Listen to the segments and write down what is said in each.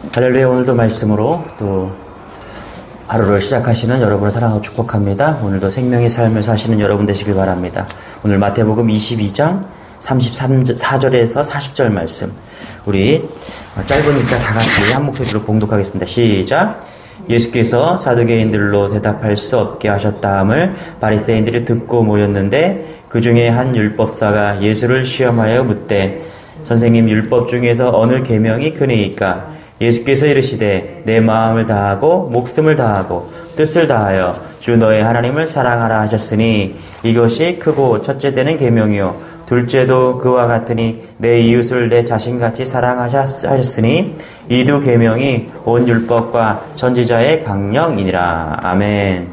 할렐루야. 오늘도 말씀으로 또 하루를 시작하시는 여러분을 사랑하고 축복합니다. 오늘도 생명의 삶을 사시는 여러분 되시길 바랍니다. 오늘 마태복음 22장 34절에서 40절 말씀, 우리 짧으니까 다 같이 한 목소리로 봉독하겠습니다. 시작. 예수께서 사두개인들로 대답할 수 없게 하셨다함을 바리새인들이 듣고 모였는데 그 중에 한 율법사가 예수를 시험하여 묻되 선생님, 율법 중에서 어느 계명이 크니이까? 예수께서 이르시되 내 마음을 다하고 목숨을 다하고 뜻을 다하여 주 너의 하나님을 사랑하라 하셨으니 이것이 크고 첫째 되는 계명이요 둘째도 그와 같으니 내 이웃을 내 자신같이 사랑하셨으니 이 두 계명이 온 율법과 선지자의 강령이니라. 아멘.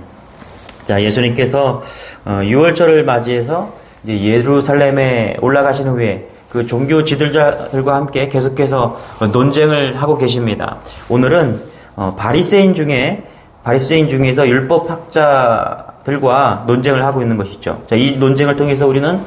자, 예수님께서 6월절을 맞이해서 이제 예루살렘에 올라가신 후에 그 종교 지도자들과 함께 계속해서 논쟁을 하고 계십니다. 오늘은 바리새인 중에서 율법학자들과 논쟁을 하고 있는 것이죠. 자, 이 논쟁을 통해서 우리는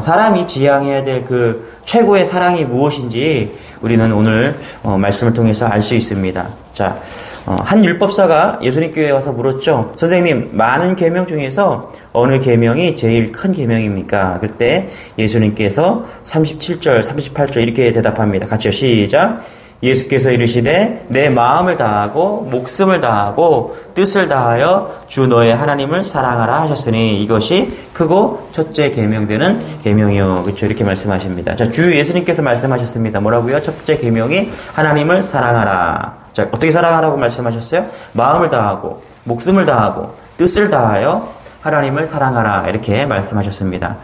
사람이 지향해야 될 그 최고의 사랑이 무엇인지 우리는 오늘 말씀을 통해서 알 수 있습니다. 자, 한 율법사가 예수님 교회에 와서 물었죠. 선생님, 많은 계명 중에서 어느 계명이 제일 큰 계명입니까? 그때 예수님께서 37절, 38절 이렇게 대답합니다. 같이요. 시작. 예수께서 이르시되 내 마음을 다하고 목숨을 다하고 뜻을 다하여 주 너의 하나님을 사랑하라 하셨으니 이것이 크고 첫째 계명되는 계명이요. 그렇죠? 이렇게 말씀하십니다. 자, 주 예수님께서 말씀하셨습니다. 뭐라고요? 첫째 계명이 하나님을 사랑하라. 자, 어떻게 사랑하라고 말씀하셨어요? 마음을 다하고 목숨을 다하고 뜻을 다하여 하나님을 사랑하라. 이렇게 말씀하셨습니다.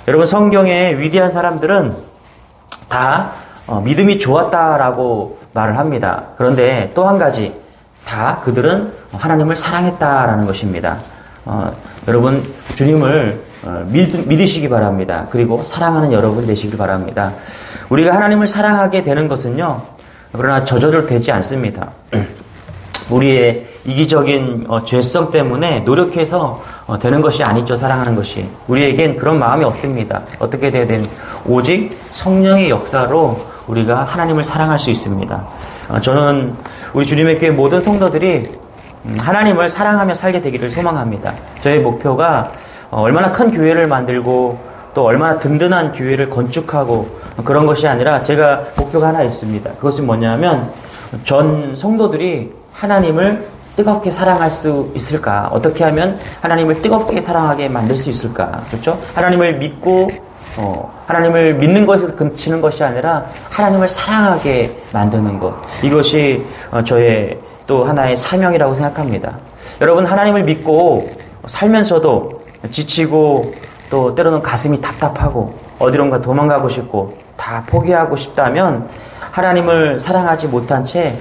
여러분, 성경의 위대한 사람들은 다 믿음이 좋았다라고 말을 합니다. 그런데 또 한 가지, 다 그들은 하나님을 사랑했다라는 것입니다. 여러분, 주님을 믿으시기 바랍니다. 그리고 사랑하는 여러분 되시길 바랍니다. 우리가 하나님을 사랑하게 되는 것은요, 그러나 저절로 되지 않습니다. 우리의 이기적인 죄성 때문에 노력해서 되는 것이 아니죠. 사랑하는 것이. 우리에겐 그런 마음이 없습니다. 어떻게 돼야 되는? 오직 성령의 역사로 우리가 하나님을 사랑할 수 있습니다. 저는 우리 주님의 교회 모든 성도들이 하나님을 사랑하며 살게 되기를 소망합니다. 저의 목표가 얼마나 큰 교회를 만들고 또 얼마나 든든한 교회를 건축하고 그런 것이 아니라 제가 목표가 하나 있습니다. 그것은 뭐냐면 전 성도들이 하나님을 뜨겁게 사랑할 수 있을까? 어떻게 하면 하나님을 뜨겁게 사랑하게 만들 수 있을까? 그렇죠? 하나님을 믿고 하나님을 믿는 것에서 그치는 것이 아니라 하나님을 사랑하게 만드는 것. 이것이 저의 또 하나의 사명이라고 생각합니다. 여러분, 하나님을 믿고 살면서도 지치고 또 때로는 가슴이 답답하고 어디론가 도망가고 싶고 다 포기하고 싶다면 하나님을 사랑하지 못한 채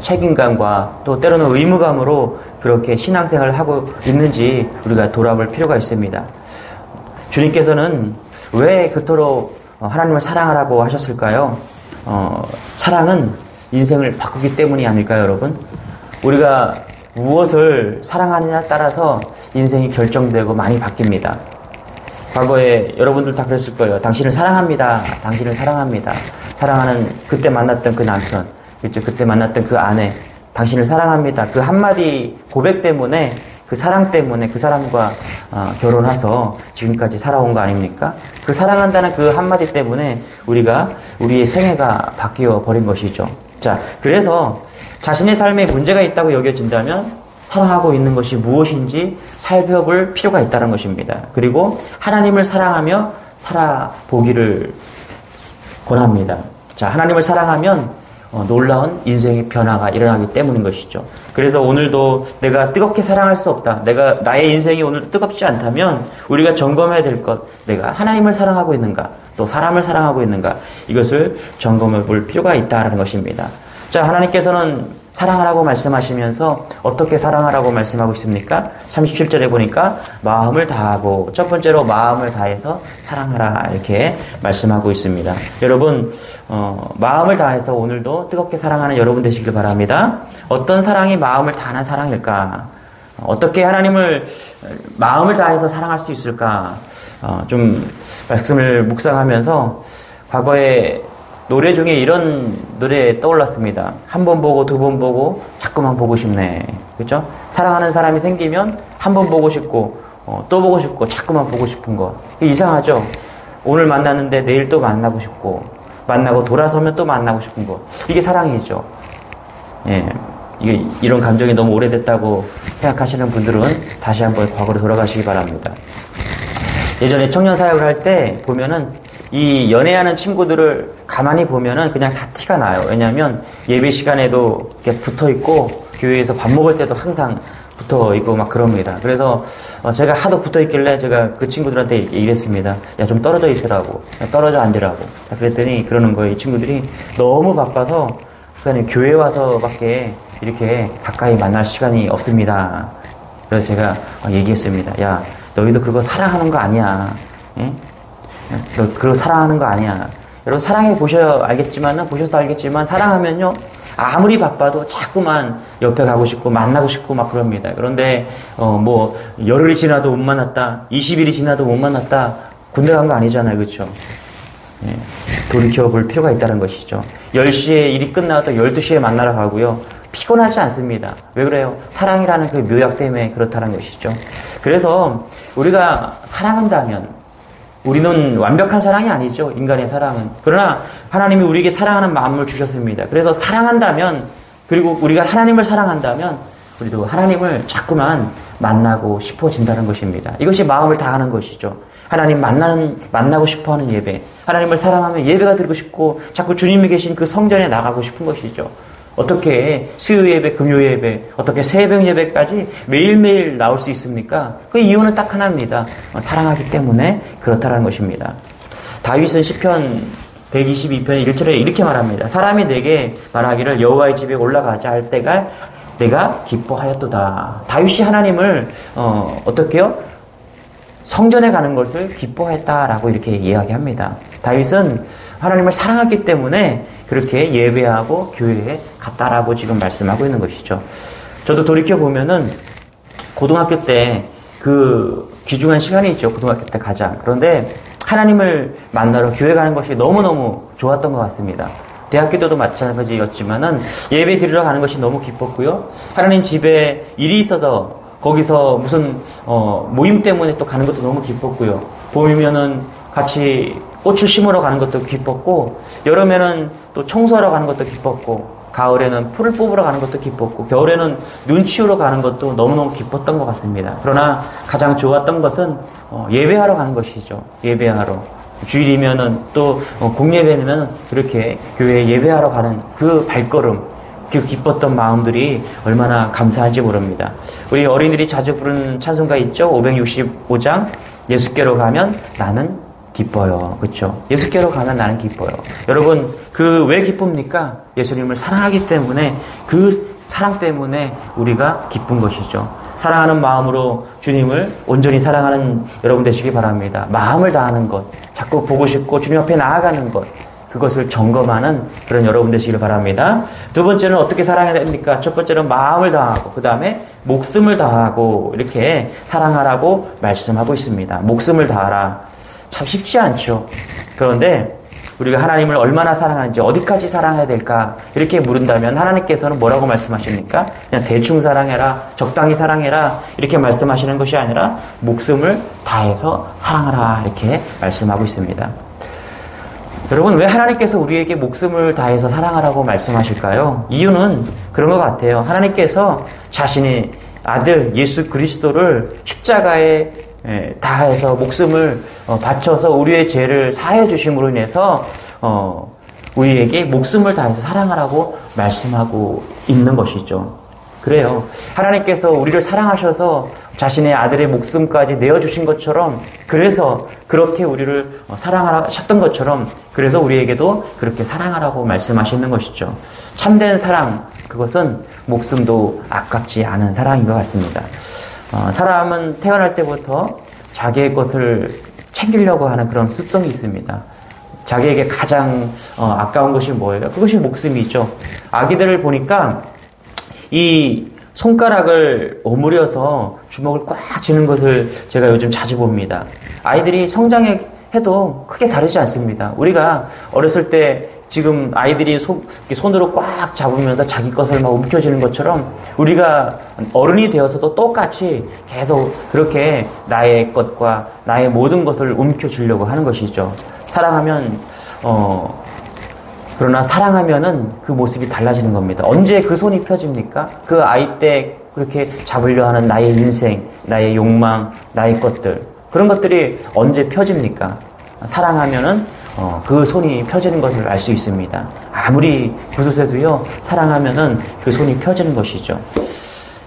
책임감과 또 때로는 의무감으로 그렇게 신앙생활을 하고 있는지 우리가 돌아볼 필요가 있습니다. 주님께서는 왜 그토록 하나님을 사랑하라고 하셨을까요? 사랑은 인생을 바꾸기 때문이 아닐까요, 여러분? 우리가 무엇을 사랑하느냐에 따라서 인생이 결정되고 많이 바뀝니다. 과거에 여러분들 다 그랬을 거예요. 당신을 사랑합니다. 당신을 사랑합니다. 사랑하는 그때 만났던 그 남편, 그렇죠? 그때 만났던 그 아내, 당신을 사랑합니다. 그 한마디 고백 때문에, 그 사랑 때문에 그 사람과 결혼해서 지금까지 살아온 거 아닙니까? 그 사랑한다는 그 한마디 때문에 우리의 생애가 바뀌어 버린 것이죠. 자, 그래서 자신의 삶에 문제가 있다고 여겨진다면 사랑하고 있는 것이 무엇인지 살펴볼 필요가 있다는 것입니다. 그리고 하나님을 사랑하며 살아보기를 권합니다. 자, 하나님을 사랑하면 놀라운 인생의 변화가 일어나기 때문인 것이죠. 그래서 오늘도 내가 뜨겁게 사랑할 수 없다. 나의 인생이 오늘도 뜨겁지 않다면 우리가 점검해야 될 것, 내가 하나님을 사랑하고 있는가, 또 사람을 사랑하고 있는가, 이것을 점검해 볼 필요가 있다는 것입니다. 자, 하나님께서는 사랑하라고 말씀하시면서 어떻게 사랑하라고 말씀하고 있습니까? 37절에 보니까 마음을 다하고, 첫 번째로 마음을 다해서 사랑하라 이렇게 말씀하고 있습니다. 여러분, 마음을 다해서 오늘도 뜨겁게 사랑하는 여러분 되시길 바랍니다. 어떤 사랑이 마음을 다하는 사랑일까? 어떻게 하나님을 마음을 다해서 사랑할 수 있을까? 좀 말씀을 묵상하면서 과거에 노래 중에 이런 노래 떠올랐습니다. 한 번 보고 두 번 보고 자꾸만 보고 싶네. 그렇죠? 사랑하는 사람이 생기면 한 번 보고 싶고 또 보고 싶고 자꾸만 보고 싶은 거. 이상하죠? 오늘 만났는데 내일 또 만나고 싶고 만나고 돌아서면 또 만나고 싶은 거. 이게 사랑이죠. 예, 이런 감정이 너무 오래됐다고 생각하시는 분들은 다시 한번 과거로 돌아가시기 바랍니다. 예전에 청년 사역을 할 때 보면은 이 연애하는 친구들을 가만히 보면은 그냥 다 티가 나요. 왜냐하면 예배 시간에도 이렇게 붙어 있고 교회에서 밥 먹을 때도 항상 붙어 있고 막 그럽니다. 그래서 제가 하도 붙어 있길래 제가 그 친구들한테 이랬습니다. 야, 좀 떨어져 있으라고. 떨어져 앉으라고. 그랬더니 그러는 거예요. 이 친구들이 너무 바빠서 목사님 교회 와서밖에 이렇게 가까이 만날 시간이 없습니다. 그래서 제가 얘기했습니다. 야, 너희도 그거 사랑하는 거 아니야. 예? 너 그거 사랑하는 거 아니야. 여러분 사랑해 보셔야 알겠지만은 보셔서 알겠지만 사랑하면요 아무리 바빠도 자꾸만 옆에 가고 싶고 만나고 싶고 막 그럽니다. 그런데 뭐 열흘이 지나도 못 만났다, 20일이 지나도 못 만났다, 군대 간 거 아니잖아요, 그렇죠? 예, 돌이켜 볼 필요가 있다는 것이죠. 10시에 일이 끝나도 12시에 만나러 가고요. 피곤하지 않습니다. 왜 그래요? 사랑이라는 그 묘약 때문에 그렇다는 것이죠. 그래서 우리가 사랑한다면 우리는 완벽한 사랑이 아니죠. 인간의 사랑은. 그러나 하나님이 우리에게 사랑하는 마음을 주셨습니다. 그래서 사랑한다면, 그리고 우리가 하나님을 사랑한다면 우리도 하나님을 자꾸만 만나고 싶어진다는 것입니다. 이것이 마음을 다하는 것이죠. 하나님 만나고 싶어하는 예배, 하나님을 사랑하면 예배가 드리고 싶고 자꾸 주님이 계신 그 성전에 나가고 싶은 것이죠. 어떻게 수요 예배, 금요 예배, 어떻게 새벽 예배까지 매일매일 나올 수 있습니까? 그 이유는 딱 하나입니다. 사랑하기 때문에 그렇다는 것입니다. 다윗은 시편 122편의 1절에 이렇게 말합니다. 사람이 내게 말하기를 여호와의 집에 올라가자 할 때가 내가 기뻐하였도다. 다윗이 하나님을 어떻게요? 성전에 가는 것을 기뻐했다라고 이렇게 이야기합니다. 다윗은 하나님을 사랑했기 때문에 그렇게 예배하고 교회에 갔다라고 지금 말씀하고 있는 것이죠. 저도 돌이켜보면은 고등학교 때 그 귀중한 시간이 있죠. 고등학교 때 가장. 그런데 하나님을 만나러 교회 가는 것이 너무너무 좋았던 것 같습니다. 대학교 때도 마찬가지였지만은 예배 드리러 가는 것이 너무 기뻤고요. 하나님 집에 일이 있어서 거기서 무슨 모임 때문에 또 가는 것도 너무 기뻤고요. 봄이면은 같이 꽃을 심으러 가는 것도 기뻤고, 여름에는 또 청소하러 가는 것도 기뻤고, 가을에는 풀을 뽑으러 가는 것도 기뻤고, 겨울에는 눈 치우러 가는 것도 너무너무 기뻤던 것 같습니다. 그러나 가장 좋았던 것은 예배하러 가는 것이죠. 예배하러. 주일이면은 또 공예배면 그렇게 교회에 예배하러 가는 그 발걸음, 그 기뻤던 마음들이 얼마나 감사한지 모릅니다. 우리 어린이들이 자주 부르는 찬송가 있죠? 565장 예수께로 가면 나는 기뻐요. 그렇죠? 예수께로 가면 나는 기뻐요. 여러분, 그 왜 기쁩니까? 예수님을 사랑하기 때문에, 그 사랑 때문에 우리가 기쁜 것이죠. 사랑하는 마음으로 주님을 온전히 사랑하는 여러분 되시기 바랍니다. 마음을 다하는 것, 자꾸 보고 싶고 주님 앞에 나아가는 것, 그것을 점검하는 그런 여러분 되시길 바랍니다. 두 번째는 어떻게 사랑해야 됩니까? 첫 번째는 마음을 다하고, 그 다음에 목숨을 다하고, 이렇게 사랑하라고 말씀하고 있습니다. 목숨을 다하라. 참 쉽지 않죠. 그런데 우리가 하나님을 얼마나 사랑하는지, 어디까지 사랑해야 될까 이렇게 물은다면 하나님께서는 뭐라고 말씀하십니까? 그냥 대충 사랑해라, 적당히 사랑해라 이렇게 말씀하시는 것이 아니라 목숨을 다해서 사랑하라 이렇게 말씀하고 있습니다. 여러분, 왜 하나님께서 우리에게 목숨을 다해서 사랑하라고 말씀하실까요? 이유는 그런 것 같아요. 하나님께서 자신의 아들 예수 그리스도를 십자가에 다해서 목숨을 바쳐서 우리의 죄를 사해 주심으로 인해서 우리에게 목숨을 다해서 사랑하라고 말씀하고 있는 것이죠. 그래요. 하나님께서 우리를 사랑하셔서 자신의 아들의 목숨까지 내어주신 것처럼, 그래서 그렇게 우리를 사랑하셨던 것처럼, 그래서 우리에게도 그렇게 사랑하라고 말씀하시는 것이죠. 참된 사랑, 그것은 목숨도 아깝지 않은 사랑인 것 같습니다. 사람은 태어날 때부터 자기의 것을 챙기려고 하는 그런 습성이 있습니다. 자기에게 가장 아까운 것이 뭐예요? 그것이 목숨이죠. 아기들을 보니까 이 손가락을 오므려서 주먹을 꽉 쥐는 것을 제가 요즘 자주 봅니다. 아이들이 성장해도 크게 다르지 않습니다. 우리가 어렸을 때 지금 아이들이 손으로 꽉 잡으면서 자기 것을 막 움켜쥐는 것처럼 우리가 어른이 되어서도 똑같이 계속 그렇게 나의 것과 나의 모든 것을 움켜쥐려고 하는 것이죠. 그러나 사랑하면은 그 모습이 달라지는 겁니다. 언제 그 손이 펴집니까? 그 아이 때 그렇게 잡으려 하는 나의 인생, 나의 욕망, 나의 것들. 그런 것들이 언제 펴집니까? 사랑하면은 그 손이 펴지는 것을 알 수 있습니다. 아무리 구두쇠도요, 사랑하면은 그 손이 펴지는 것이죠.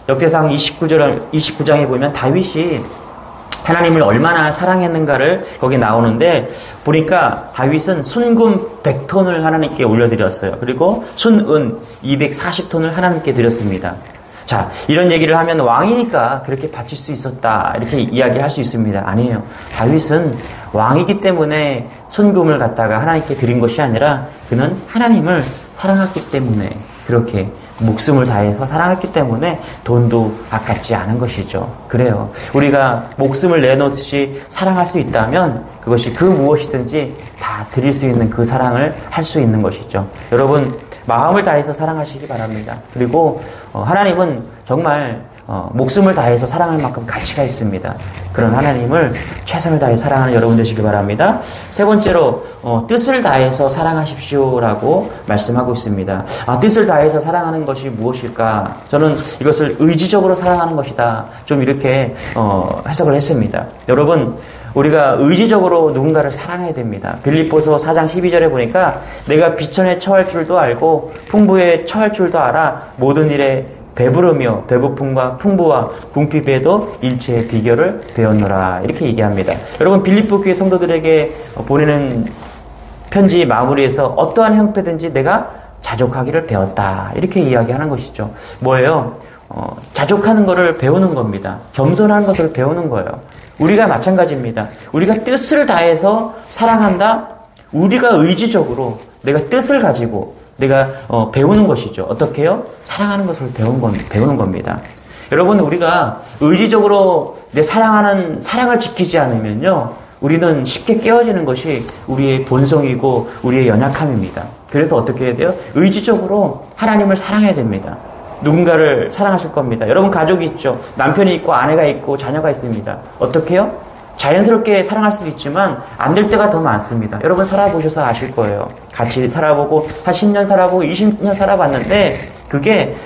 역대상 29장에 보면 다윗이 하나님을 얼마나 사랑했는가를 거기 나오는데, 보니까 다윗은 순금 100톤을 하나님께 올려드렸어요. 그리고 순은 240톤을 하나님께 드렸습니다. 자, 이런 얘기를 하면 왕이니까 그렇게 바칠 수 있었다, 이렇게 이야기할 수 있습니다. 아니에요. 다윗은 왕이기 때문에 순금을 갖다가 하나님께 드린 것이 아니라 그는 하나님을 사랑했기 때문에, 그렇게 목숨을 다해서 사랑했기 때문에 돈도 아깝지 않은 것이죠. 그래요. 우리가 목숨을 내놓듯이 사랑할 수 있다면 그것이 그 무엇이든지 다 드릴 수 있는 그 사랑을 할 수 있는 것이죠. 여러분, 마음을 다해서 사랑하시기 바랍니다. 그리고 하나님은 정말 목숨을 다해서 사랑할 만큼 가치가 있습니다. 그런 하나님을 최선을 다해 사랑하는 여러분 되시기 바랍니다. 세 번째로 뜻을 다해서 사랑하십시오라고 말씀하고 있습니다. 뜻을 다해서 사랑하는 것이 무엇일까? 저는 이것을 의지적으로 사랑하는 것이다, 좀 이렇게 해석을 했습니다. 여러분, 우리가 의지적으로 누군가를 사랑해야 됩니다. 빌립보서 4장 12절에 보니까 내가 비천에 처할 줄도 알고 풍부에 처할 줄도 알아 모든 일에 배부르며 배고픔과 풍부와 궁핍에도 일체의 비결을 배웠노라, 이렇게 얘기합니다. 여러분, 빌립보 교회 성도들에게 보내는 편지 마무리에서 어떠한 형편든지 내가 자족하기를 배웠다, 이렇게 이야기하는 것이죠. 뭐예요? 자족하는 것을 배우는 겁니다. 겸손한 것을 배우는 거예요. 우리가 마찬가지입니다. 우리가 뜻을 다해서 사랑한다? 우리가 의지적으로 내가 뜻을 가지고 내가 배우는 것이죠. 어떻게 해요? 사랑하는 것을 배우는 겁니다. 여러분, 우리가 의지적으로 내 사랑을 지키지 않으면요, 우리는 쉽게 깨어지는 것이 우리의 본성이고 우리의 연약함입니다. 그래서 어떻게 해야 돼요? 의지적으로 하나님을 사랑해야 됩니다. 누군가를 사랑하실 겁니다. 여러분, 가족이 있죠. 남편이 있고 아내가 있고 자녀가 있습니다. 어떻게 해요? 자연스럽게 사랑할 수도 있지만 안 될 때가 더 많습니다. 여러분, 살아보셔서 아실 거예요. 같이 살아보고 한 10년 살아보고 20년 살아봤는데 그게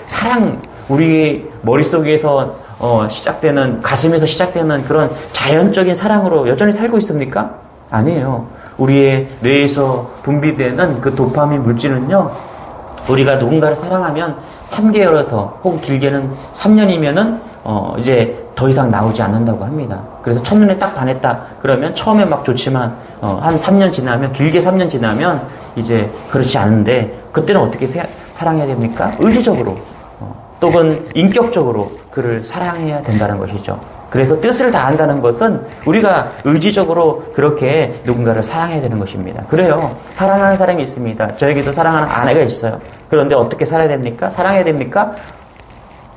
우리 머릿속에서 시작되는, 가슴에서 시작되는 그런 자연적인 사랑으로 여전히 살고 있습니까? 아니에요. 우리의 뇌에서 분비되는 그 도파민 물질은요, 우리가 누군가를 사랑하면 3개월에서 혹은 길게는 3년이면은 이제 더 이상 나오지 않는다고 합니다. 그래서 첫눈에 딱 반했다 그러면 처음에 막 좋지만 한 3년 지나면, 길게 3년 지나면 이제 그렇지 않은데, 그때는 어떻게 사랑해야 됩니까? 의지적으로 또는 인격적으로 그를 사랑해야 된다는 것이죠. 그래서 뜻을 다한다는 것은 우리가 의지적으로 그렇게 누군가를 사랑해야 되는 것입니다. 그래요. 사랑하는 사람이 있습니다. 저에게도 사랑하는 아내가 있어요. 그런데 어떻게 살아야 됩니까? 사랑해야 됩니까?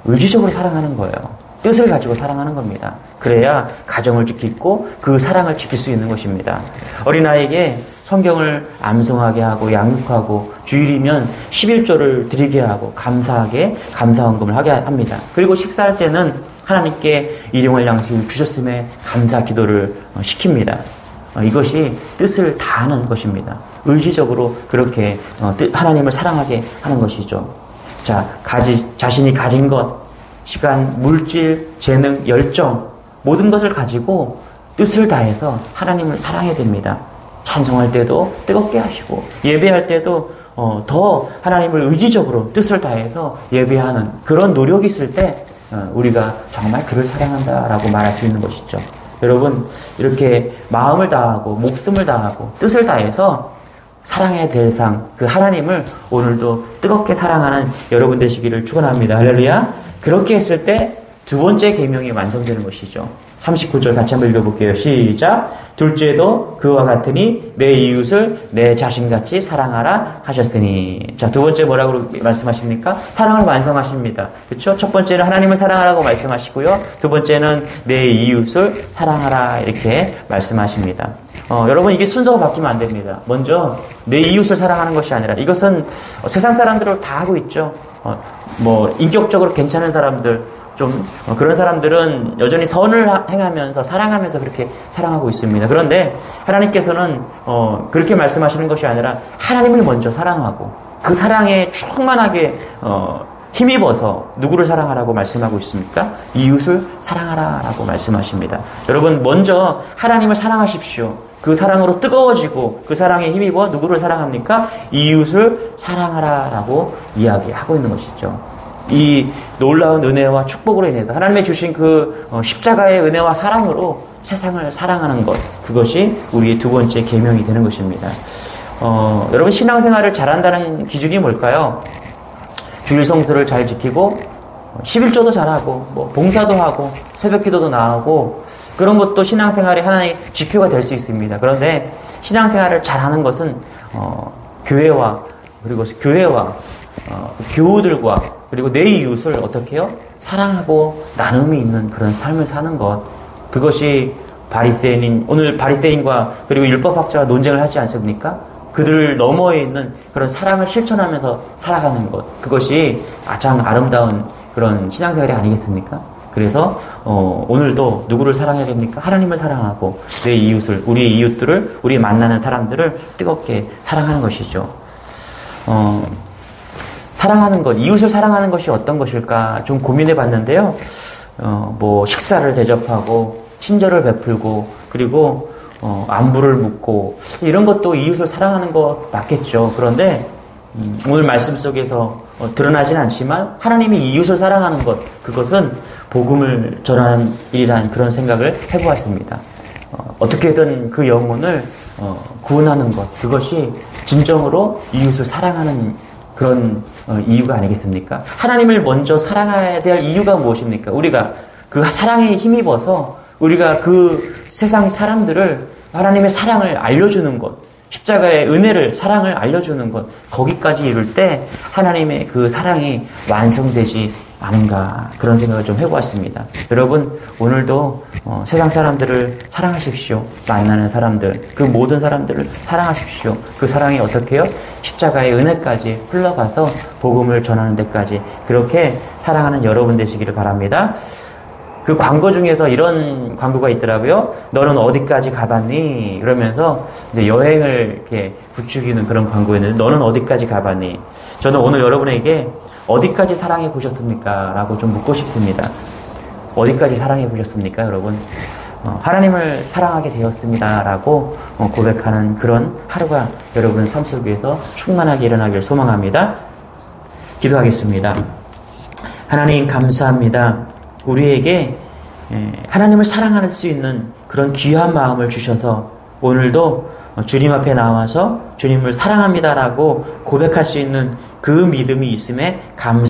의지적으로 사랑하는 거예요. 뜻을 가지고 사랑하는 겁니다. 그래야 가정을 지키고 그 사랑을 지킬 수 있는 것입니다. 어린아이에게 성경을 암송하게 하고 양육하고 주일이면 11조를 드리게 하고 감사하게 감사헌금을 하게 합니다. 그리고 식사할 때는 하나님께 일용할 양식을 주셨음에 감사 기도를 시킵니다. 이것이 뜻을 다하는 것입니다. 의지적으로 그렇게 하나님을 사랑하게 하는 것이죠. 자, 자신이 가진 것, 시간, 물질, 재능, 열정, 모든 것을 가지고 뜻을 다해서 하나님을 사랑해야 됩니다. 찬송할 때도 뜨겁게 하시고, 예배할 때도 더 하나님을 의지적으로 뜻을 다해서 예배하는 그런 노력이 있을 때 우리가 정말 그를 사랑한다라고 말할 수 있는 것이죠. 여러분, 이렇게 마음을 다하고 목숨을 다하고 뜻을 다해서 사랑의 대상, 그 하나님을 오늘도 뜨겁게 사랑하는 여러분 되시기를 축원합니다. 할렐루야. 그렇게 했을 때 두 번째 계명이 완성되는 것이죠. 39절 같이 한번 읽어볼게요. 시작. 둘째도 그와 같으니 내 이웃을 내 자신같이 사랑하라 하셨으니. 자, 두 번째 뭐라고 말씀하십니까? 사랑을 완성하십니다. 그렇죠? 첫 번째는 하나님을 사랑하라고 말씀하시고요. 두 번째는 내 이웃을 사랑하라 이렇게 말씀하십니다. 여러분 이게 순서가 바뀌면 안 됩니다. 먼저 내 이웃을 사랑하는 것이 아니라 이것은 세상 사람들을 다 하고 있죠. 인격적으로 괜찮은 사람들 좀 그런 사람들은 여전히 선을 행하면서 사랑하면서 그렇게 사랑하고 있습니다. 그런데 하나님께서는 그렇게 말씀하시는 것이 아니라 하나님을 먼저 사랑하고 그 사랑에 충만하게 힘입어서 누구를 사랑하라고 말씀하고 있습니까? 이웃을 사랑하라라고 말씀하십니다. 여러분 먼저 하나님을 사랑하십시오. 그 사랑으로 뜨거워지고 그 사랑에 힘입어 누구를 사랑합니까? 이웃을 사랑하라라고 이야기하고 있는 것이죠. 이 놀라운 은혜와 축복으로 인해서 하나님의 주신 그 십자가의 은혜와 사랑으로 세상을 사랑하는 것, 그것이 우리의 두 번째 계명이 되는 것입니다. 여러분 신앙생활을 잘한다는 기준이 뭘까요? 주일 성수를 잘 지키고 11조도 잘하고 봉사도 하고 새벽기도도 나오고 그런 것도 신앙생활의 하나의 지표가 될 수 있습니다. 그런데 신앙생활을 잘하는 것은 교회와 교우들과 그리고 내 이웃을 어떻게 해요? 사랑하고 나눔이 있는 그런 삶을 사는 것, 그것이 오늘 바리새인과 그리고 율법학자와 논쟁을 하지 않습니까? 그들 너머에 있는 그런 사랑을 실천하면서 살아가는 것, 그것이 가장 아름다운 그런 신앙생활이 아니겠습니까? 그래서 오늘도 누구를 사랑해야 됩니까? 하나님을 사랑하고 내 이웃을, 우리의 이웃들을, 우리 만나는 사람들을 뜨겁게 사랑하는 것이죠. 사랑하는 것, 이웃을 사랑하는 것이 어떤 것일까 좀 고민해 봤는데요. 식사를 대접하고 친절을 베풀고 그리고 안부를 묻고 이런 것도 이웃을 사랑하는 것 맞겠죠. 그런데 오늘 말씀 속에서 드러나진 않지만 하나님이 이웃을 사랑하는 것, 그것은 복음을 전하는 일이라는 그런 생각을 해보았습니다. 어떻게든 그 영혼을 구원하는 것, 그것이 진정으로 이웃을 사랑하는 그런 이유가 아니겠습니까? 하나님을 먼저 사랑해야 될 이유가 무엇입니까? 우리가 그 사랑에 힘입어서 우리가 그 세상 사람들을 하나님의 사랑을 알려주는 것, 십자가의 은혜를, 사랑을 알려주는 것, 거기까지 이룰 때 하나님의 그 사랑이 완성되지 않은가, 그런 생각을 좀 해보았습니다. 여러분 오늘도 세상 사람들을 사랑하십시오. 만나는 사람들, 그 모든 사람들을 사랑하십시오. 그 사랑이 어떻게 해요? 십자가의 은혜까지 흘러가서 복음을 전하는 데까지 그렇게 사랑하는 여러분 되시기를 바랍니다. 그 광고 중에서 이런 광고가 있더라고요. 너는 어디까지 가봤니? 그러면서 이제 여행을 이렇게 부추기는 그런 광고였는데, 너는 어디까지 가봤니? 저는 오늘 여러분에게 어디까지 사랑해 보셨습니까? 라고 좀 묻고 싶습니다. 어디까지 사랑해 보셨습니까, 여러분? 하나님을 사랑하게 되었습니다. 라고 고백하는 그런 하루가 여러분 삶 속에서 충만하게 일어나길 소망합니다. 기도하겠습니다. 하나님 감사합니다. 우리에게 하나님을 사랑할 수 있는 그런 귀한 마음을 주셔서 오늘도 주님 앞에 나와서 주님을 사랑합니다라고 고백할 수 있는 그 믿음이 있음에 감사합니다.